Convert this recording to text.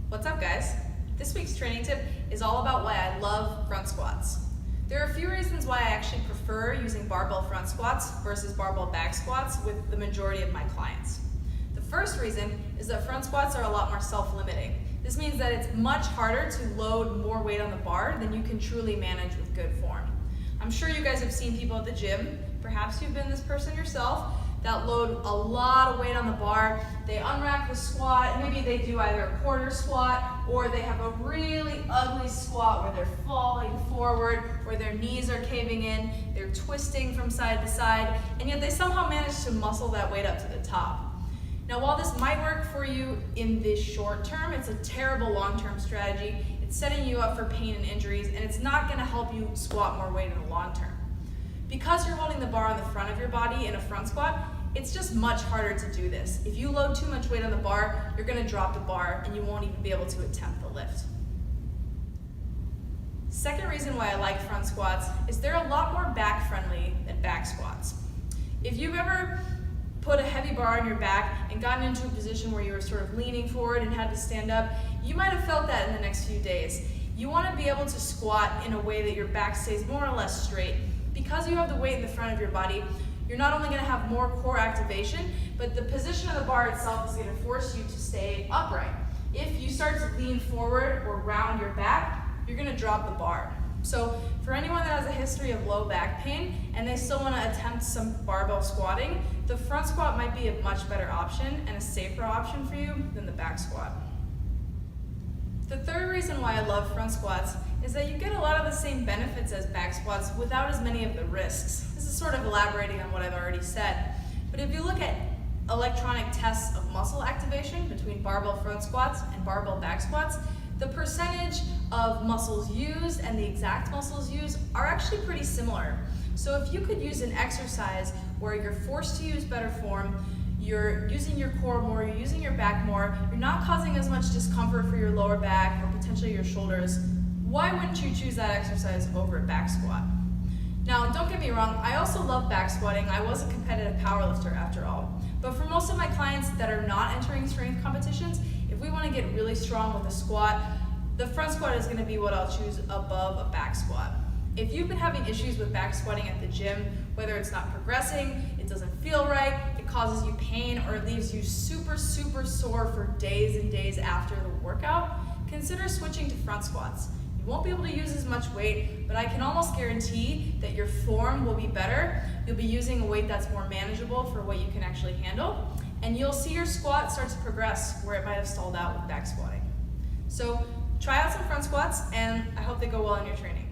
What's up, guys? This week's training tip is all about why I love front squats. There are a few reasons why I actually prefer using barbell front squats versus barbell back squats with the majority of my clients. The first reason is that front squats are a lot more self-limiting. This means that it's much harder to load more weight on the bar than you can truly manage with good form. I'm sure you guys have seen people at the gym, perhaps you've been this person yourself, that load a lot of weight on the bar. They unrack the squat, and maybe they do either a quarter squat or they have a really ugly squat where they're falling forward, where their knees are caving in, they're twisting from side to side, and yet they somehow manage to muscle that weight up to the top. Now, while this might work for you in the short term, it's a terrible long-term strategy. It's setting you up for pain and injuries, and it's not going to help you squat more weight in the long term. Because you're holding the bar on the front of your body in a front squat, it's just much harder to do this. If you load too much weight on the bar, you're going to drop the bar and you won't even be able to attempt the lift. Second reason why I like front squats is they're a lot more back friendly than back squats. If you've ever put a heavy bar on your back and gotten into a position where you were sort of leaning forward and had to stand up, you might have felt that in the next few days. You want to be able to squat in a way that your back stays more or less straight. Because you have the weight in the front of your body, you're not only going to have more core activation, but the position of the bar itself is going to force you to stay upright. If you start to lean forward or round your back, you're going to drop the bar. So for anyone that has a history of low back pain and they still want to attempt some barbell squatting, the front squat might be a much better option and a safer option for you than the back squat. The third reason why I love front squats is that you get a lot of the same benefits as back squats without as many of the risks. This is sort of elaborating on what I've already said. But if you look at electronic tests of muscle activation between barbell front squats and barbell back squats, the percentage of muscles used and the exact muscles used are actually pretty similar. So if you could use an exercise where you're forced to use better form, you're using your core more, you're using your back more, you're not causing as much discomfort for your lower back or potentially your shoulders, why wouldn't you choose that exercise over a back squat? Now, don't get me wrong, I also love back squatting. I was a competitive powerlifter after all. But for most of my clients that are not entering strength competitions, if we want to get really strong with a squat, the front squat is going to be what I'll choose above a back squat. If you've been having issues with back squatting at the gym, whether it's not progressing, it doesn't feel right, it causes you pain, or it leaves you super sore for days and days after the workout, consider switching to front squats. You won't be able to use as much weight, but I can almost guarantee that your form will be better. You'll be using a weight that's more manageable for what you can actually handle, and you'll see your squat start to progress where it might have stalled out with back squatting. So try out some front squats, and I hope they go well in your training.